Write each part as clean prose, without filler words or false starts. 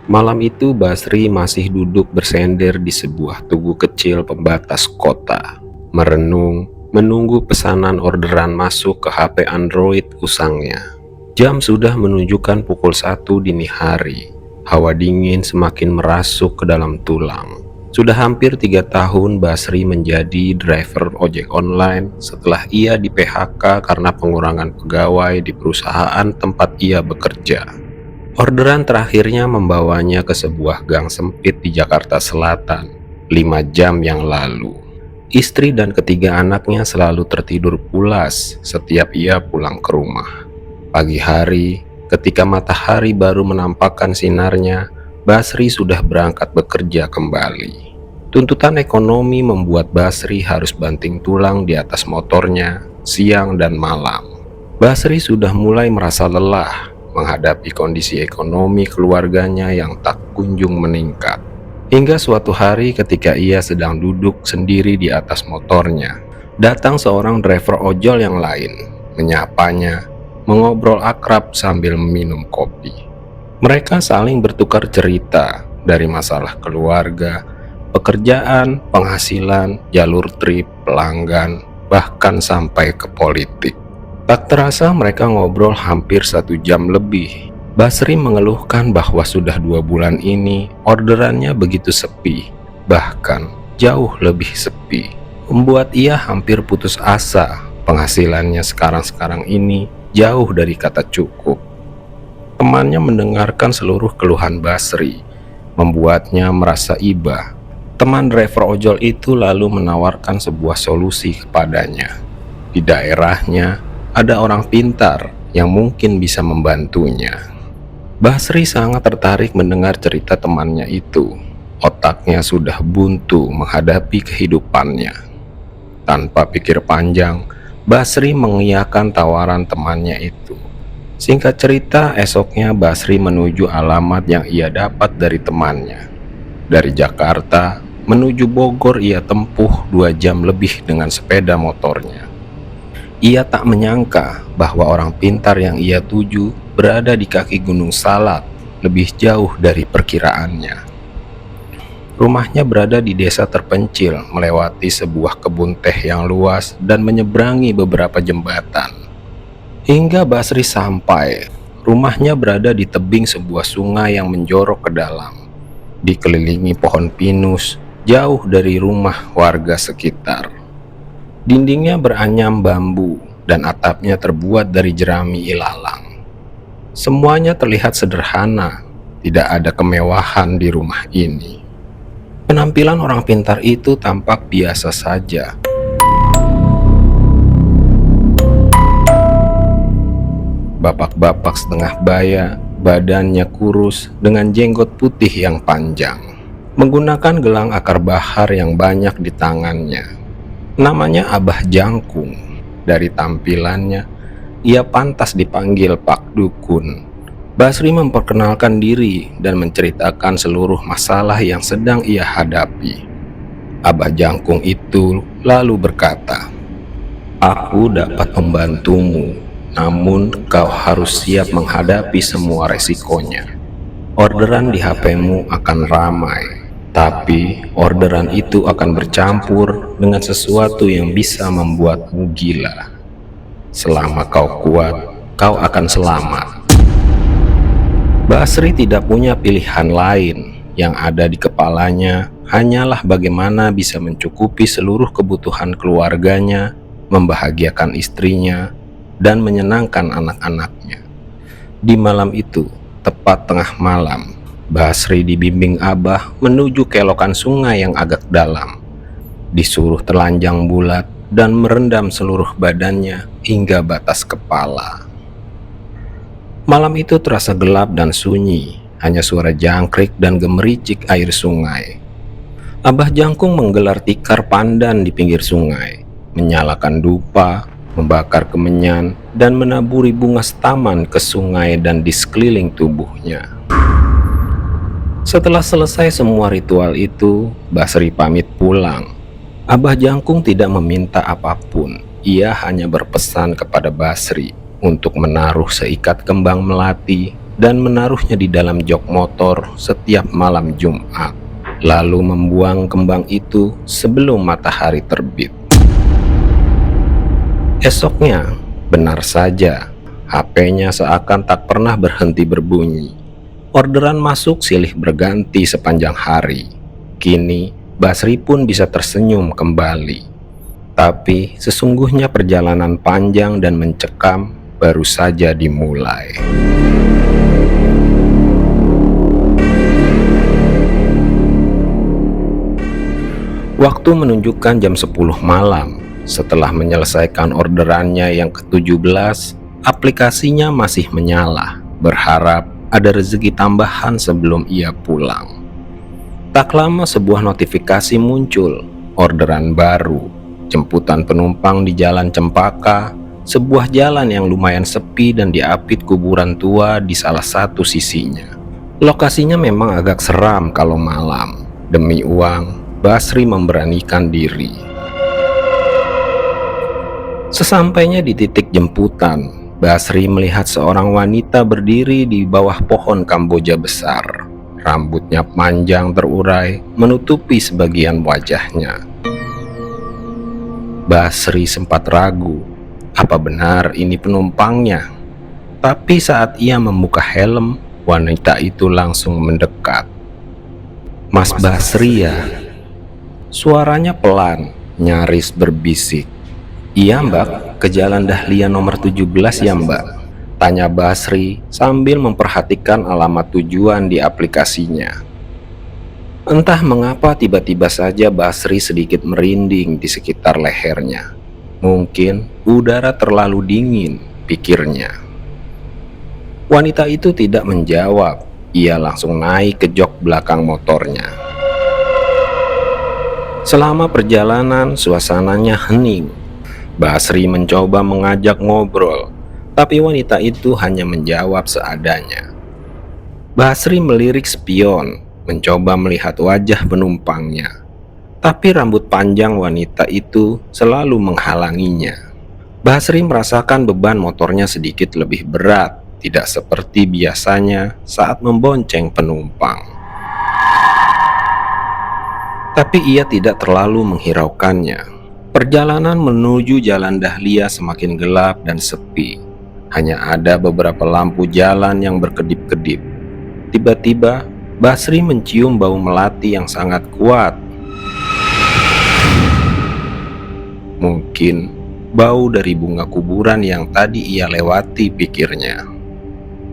Malam itu Basri masih duduk bersender di sebuah tugu kecil pembatas kota, merenung, menunggu pesanan orderan masuk ke HP Android usangnya. Jam sudah menunjukkan pukul 1 dini hari. Hawa dingin semakin merasuk ke dalam tulang. Sudah hampir 3 tahun Basri menjadi driver ojek online setelah ia di PHK karena pengurangan pegawai di perusahaan tempat ia bekerja. Orderan terakhirnya membawanya ke sebuah gang sempit di Jakarta Selatan 5 jam yang lalu. Istri dan ketiga anaknya selalu tertidur pulas setiap ia pulang ke rumah. Pagi hari, ketika matahari baru menampakkan sinarnya, Basri sudah berangkat bekerja kembali. Tuntutan ekonomi membuat Basri harus banting tulang di atas motornya siang dan malam. Basri sudah mulai merasa lelah menghadapi kondisi ekonomi keluarganya yang tak kunjung meningkat. Hingga suatu hari ketika ia sedang duduk sendiri di atas motornya, datang seorang driver ojol yang lain, menyapanya, mengobrol akrab sambil meminum kopi. Mereka saling bertukar cerita dari masalah keluarga, pekerjaan, penghasilan, jalur trip, pelanggan, bahkan sampai ke politik. Tak terasa mereka ngobrol hampir 1 jam lebih. Basri mengeluhkan bahwa sudah 2 bulan ini orderannya begitu sepi, bahkan jauh lebih sepi. Membuat ia hampir putus asa. Penghasilannya sekarang ini jauh dari kata cukup. Temannya mendengarkan seluruh keluhan Basri, membuatnya merasa iba. Teman driver ojol itu lalu menawarkan sebuah solusi kepadanya. Di daerahnya ada orang pintar yang mungkin bisa membantunya. Basri sangat tertarik mendengar cerita temannya itu. Otaknya sudah buntu menghadapi kehidupannya. Tanpa pikir panjang, Basri mengiyakan tawaran temannya itu. Singkat cerita, esoknya Basri menuju alamat yang ia dapat dari temannya. Dari Jakarta menuju Bogor ia tempuh 2 jam lebih dengan sepeda motornya. Ia tak menyangka bahwa orang pintar yang ia tuju berada di kaki Gunung Salak, lebih jauh dari perkiraannya. Rumahnya berada di desa terpencil, melewati sebuah kebun teh yang luas dan menyeberangi beberapa jembatan. Hingga Basri sampai, rumahnya berada di tebing sebuah sungai yang menjorok ke dalam, dikelilingi pohon pinus, jauh dari rumah warga sekitar. Dindingnya beranyam bambu dan atapnya terbuat dari jerami ilalang. Semuanya terlihat sederhana, tidak ada kemewahan di rumah ini. Penampilan orang pintar itu tampak biasa saja. Bapak-bapak setengah baya, badannya kurus dengan jenggot putih yang panjang, menggunakan gelang akar bahar yang banyak di tangannya. Namanya Abah Jangkung. Dari tampilannya, ia pantas dipanggil Pak Dukun. Basri memperkenalkan diri dan menceritakan seluruh masalah yang sedang ia hadapi. Abah Jangkung itu lalu berkata, "Aku dapat membantumu, namun kau harus siap menghadapi semua resikonya. Orderan di HP-mu akan ramai. Tapi orderan itu akan bercampur dengan sesuatu yang bisa membuatmu gila. Selama kau kuat, kau akan selamat." Basri tidak punya pilihan lain. Yang ada di kepalanya hanyalah bagaimana bisa mencukupi seluruh kebutuhan keluarganya, membahagiakan istrinya, dan menyenangkan anak-anaknya. Di malam itu, tepat tengah malam, Basri dibimbing Abah menuju kelokan sungai yang agak dalam. Disuruh telanjang bulat dan merendam seluruh badannya hingga batas kepala. Malam itu terasa gelap dan sunyi, hanya suara jangkrik dan gemericik air sungai. Abah Jangkung menggelar tikar pandan di pinggir sungai, menyalakan dupa, membakar kemenyan, dan menaburi bunga setaman ke sungai dan di sekeliling tubuhnya. Setelah selesai semua ritual itu, Basri pamit pulang. Abah Jangkung tidak meminta apapun. Ia hanya berpesan kepada Basri untuk menaruh seikat kembang melati dan menaruhnya di dalam jok motor setiap malam Jumat, lalu membuang kembang itu sebelum matahari terbit. Esoknya, benar saja, HP-nya seakan tak pernah berhenti berbunyi. Orderan masuk silih berganti sepanjang hari. Kini, Basri pun bisa tersenyum kembali. Tapi sesungguhnya perjalanan panjang dan mencekam baru saja dimulai. Waktu menunjukkan jam 10 malam. Setelah menyelesaikan orderannya yang ke-17, aplikasinya masih menyala, berharap ada rezeki tambahan sebelum ia pulang. Tak lama sebuah notifikasi muncul, orderan baru, jemputan penumpang di Jalan Cempaka, sebuah jalan yang lumayan sepi dan diapit kuburan tua di salah satu sisinya. Lokasinya memang agak seram kalau malam. Demi uang, Basri memberanikan diri. Sesampainya di titik jemputan, Basri melihat seorang wanita berdiri di bawah pohon kamboja besar. Rambutnya panjang terurai, menutupi sebagian wajahnya. Basri sempat ragu, apa benar ini penumpangnya? Tapi saat ia membuka helm, wanita itu langsung mendekat. "Mas Basri ya?" Suaranya pelan, nyaris berbisik. "Iya mbak, ke Jalan Dahlia nomor 17 ya mbak?" tanya Basri sambil memperhatikan alamat tujuan di aplikasinya. Entah mengapa tiba-tiba saja Basri sedikit merinding di sekitar lehernya. Mungkin udara terlalu dingin, pikirnya. Wanita itu tidak menjawab, ia langsung naik ke jok belakang motornya. Selama perjalanan suasananya hening. Basri mencoba mengajak ngobrol, tapi wanita itu hanya menjawab seadanya. Basri melirik spion, mencoba melihat wajah penumpangnya, tapi rambut panjang wanita itu selalu menghalanginya. Basri merasakan beban motornya sedikit lebih berat, tidak seperti biasanya saat membonceng penumpang. Tapi ia tidak terlalu menghiraukannya. Perjalanan menuju Jalan Dahlia semakin gelap dan sepi. Hanya ada beberapa lampu jalan yang berkedip-kedip. Tiba-tiba, Basri mencium bau melati yang sangat kuat. Mungkin bau dari bunga kuburan yang tadi ia lewati, pikirnya.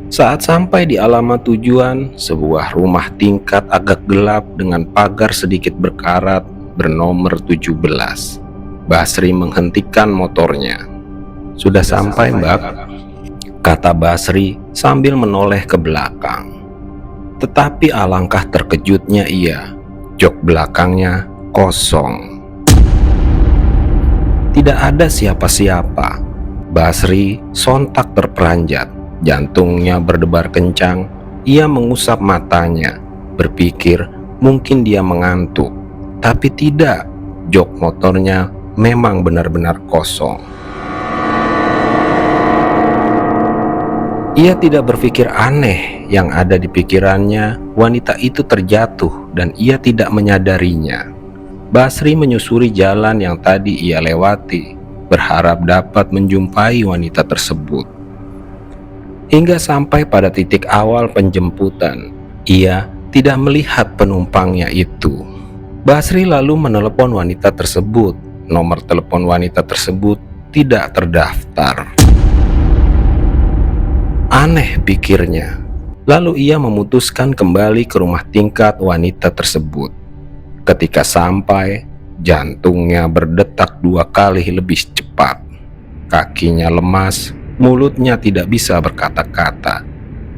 Saat sampai di alamat tujuan, sebuah rumah tingkat agak gelap dengan pagar sedikit berkarat bernomor 17. Basri menghentikan motornya. "Sudah sampai mbak," kata Basri sambil menoleh ke belakang. Tetapi alangkah terkejutnya ia, jok belakangnya kosong. Tidak ada siapa-siapa. Basri sontak terperanjat, jantungnya berdebar kencang. Ia mengusap matanya, berpikir mungkin dia mengantuk. Tapi tidak, jok motornya memang benar-benar kosong. Ia tidak berpikir aneh, yang ada di pikirannya wanita itu terjatuh dan ia tidak menyadarinya. Basri menyusuri jalan yang tadi ia lewati, berharap dapat menjumpai wanita tersebut. Hingga sampai pada titik awal penjemputan, ia tidak melihat penumpangnya itu. Basri lalu menelepon wanita tersebut. Nomor telepon wanita tersebut tidak terdaftar. Aneh, pikirnya. Lalu ia memutuskan kembali ke rumah tingkat wanita tersebut. Ketika sampai, jantungnya berdetak 2 kali lebih cepat. Kakinya lemas, mulutnya tidak bisa berkata-kata.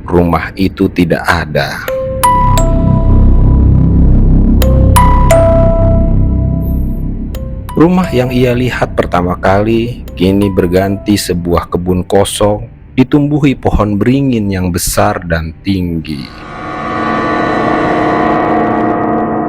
Rumah itu tidak ada. Rumah yang ia lihat pertama kali kini berganti sebuah kebun kosong ditumbuhi pohon beringin yang besar dan tinggi.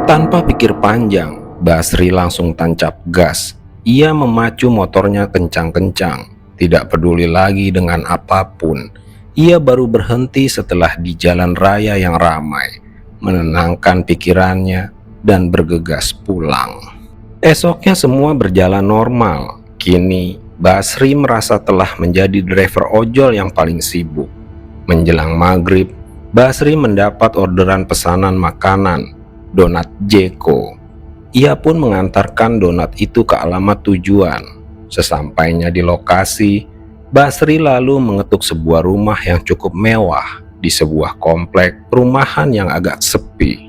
Tanpa pikir panjang, Basri langsung tancap gas. Ia memacu motornya kencang-kencang, tidak peduli lagi dengan apapun. Ia baru berhenti setelah di jalan raya yang ramai, menenangkan pikirannya dan bergegas pulang. Esoknya semua berjalan normal. Kini Basri merasa telah menjadi driver ojol yang paling sibuk. Menjelang maghrib, Basri mendapat orderan pesanan makanan, donat Jeko. Ia pun mengantarkan donat itu ke alamat tujuan. Sesampainya di lokasi, Basri lalu mengetuk sebuah rumah yang cukup mewah di sebuah komplek perumahan yang agak sepi.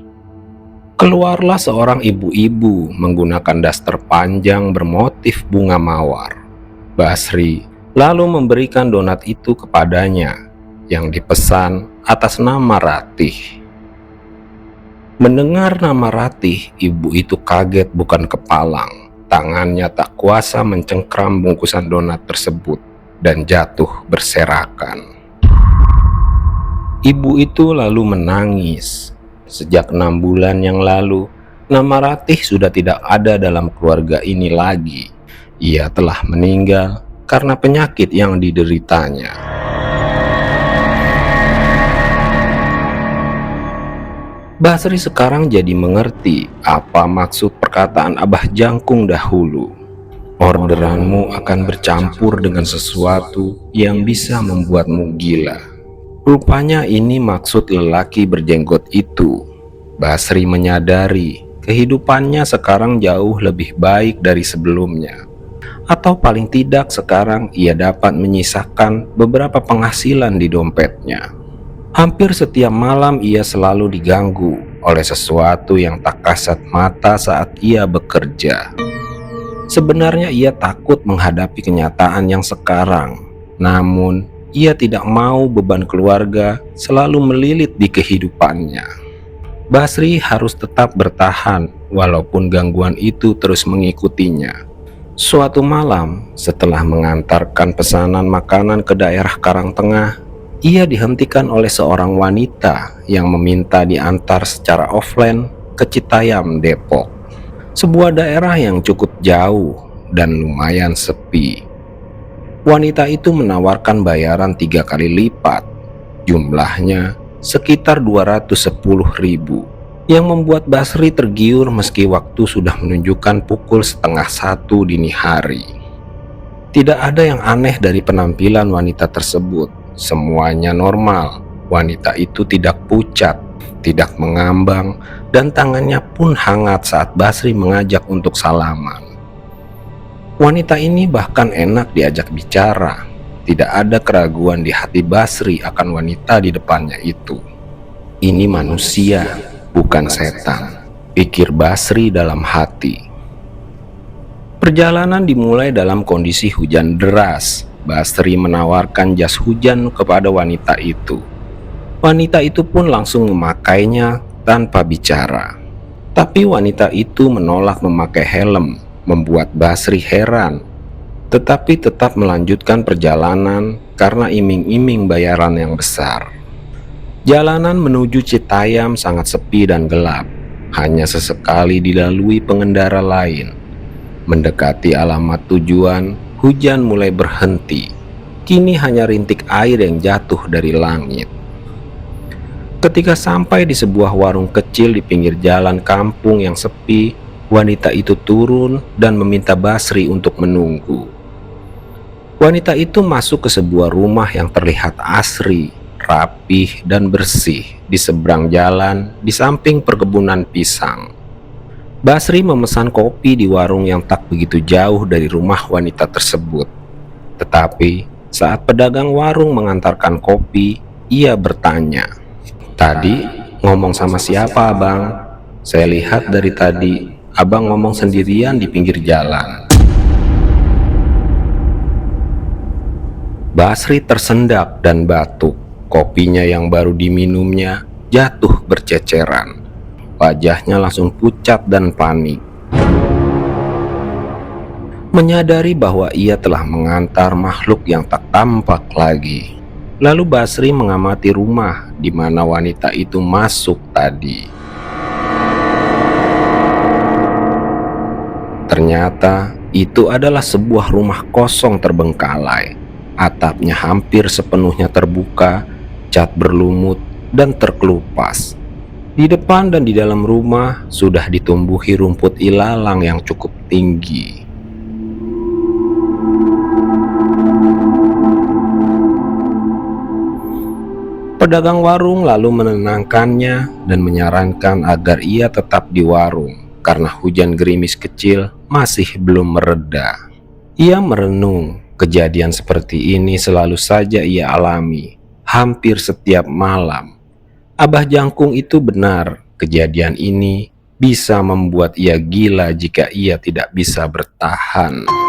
Keluarlah seorang ibu-ibu menggunakan daster panjang bermotif bunga mawar. Basri lalu memberikan donat itu kepadanya yang dipesan atas nama Ratih. Mendengar nama Ratih, ibu itu kaget bukan kepalang. Tangannya tak kuasa mencengkram bungkusan donat tersebut dan jatuh berserakan. Ibu itu lalu menangis. Sejak 6 bulan yang lalu, nama Ratih sudah tidak ada dalam keluarga ini lagi. Ia telah meninggal karena penyakit yang dideritanya. Basri sekarang jadi mengerti apa maksud perkataan Abah Jangkung dahulu. Orderanmu akan bercampur dengan sesuatu yang bisa membuatmu gila. Rupanya ini maksud lelaki berjenggot itu. Basri menyadari kehidupannya sekarang jauh lebih baik dari sebelumnya. Atau paling tidak sekarang ia dapat menyisakan beberapa penghasilan di dompetnya. Hampir setiap malam ia selalu diganggu oleh sesuatu yang tak kasat mata saat ia bekerja. Sebenarnya ia takut menghadapi kenyataan yang sekarang, namun ia tidak mau beban keluarga selalu melilit di kehidupannya. Basri harus tetap bertahan walaupun gangguan itu terus mengikutinya. Suatu malam, setelah mengantarkan pesanan makanan ke daerah Karangtengah, ia dihentikan oleh seorang wanita yang meminta diantar secara offline ke Citayam, Depok. Sebuah daerah yang cukup jauh dan lumayan sepi. Wanita itu menawarkan bayaran 3 kali lipat, jumlahnya sekitar 210.000, yang membuat Basri tergiur meski waktu sudah menunjukkan pukul 12:30 dini hari. Tidak ada yang aneh dari penampilan wanita tersebut. Semuanya normal. Wanita itu tidak pucat, tidak mengambang, dan tangannya pun hangat saat Basri mengajak untuk salaman. Wanita ini bahkan enak diajak bicara. Tidak ada keraguan di hati Basri akan wanita di depannya itu. Ini manusia, bukan setan, pikir Basri dalam hati. Perjalanan dimulai dalam kondisi hujan deras. Basri menawarkan jas hujan kepada wanita itu. Wanita itu pun langsung memakainya tanpa bicara. Tapi wanita itu menolak memakai helm, membuat Basri heran. Tetapi tetap melanjutkan perjalanan karena iming-iming bayaran yang besar. Jalanan menuju Citayam sangat sepi dan gelap. Hanya sesekali dilalui pengendara lain. Mendekati alamat tujuan, hujan mulai berhenti. Kini hanya rintik air yang jatuh dari langit. Ketika sampai di sebuah warung kecil di pinggir jalan kampung yang sepi, wanita itu turun dan meminta Basri untuk menunggu. Wanita itu masuk ke sebuah rumah yang terlihat asri, rapih dan bersih di seberang jalan di samping perkebunan pisang. Basri memesan kopi di warung yang tak begitu jauh dari rumah wanita tersebut. Tetapi saat pedagang warung mengantarkan kopi, ia bertanya, "Tadi ngomong sama siapa, Abang? Saya lihat dari tadi Abang ngomong sendirian di pinggir jalan." Basri tersendak dan batuk. Kopinya yang baru diminumnya jatuh berceceran. Wajahnya langsung pucat dan panik. Menyadari bahwa ia telah mengantar makhluk yang tak tampak lagi. Lalu Basri mengamati rumah di mana wanita itu masuk tadi. Ternyata itu adalah sebuah rumah kosong terbengkalai. Atapnya hampir sepenuhnya terbuka, cat berlumut dan terkelupas. Di depan dan di dalam rumah sudah ditumbuhi rumput ilalang yang cukup tinggi. Pedagang warung lalu menenangkannya dan menyarankan agar ia tetap di warung karena hujan gerimis kecil masih belum mereda. Ia merenung, kejadian seperti ini selalu saja ia alami, hampir setiap malam. Abah Jangkung itu benar, kejadian ini bisa membuat ia gila jika ia tidak bisa bertahan.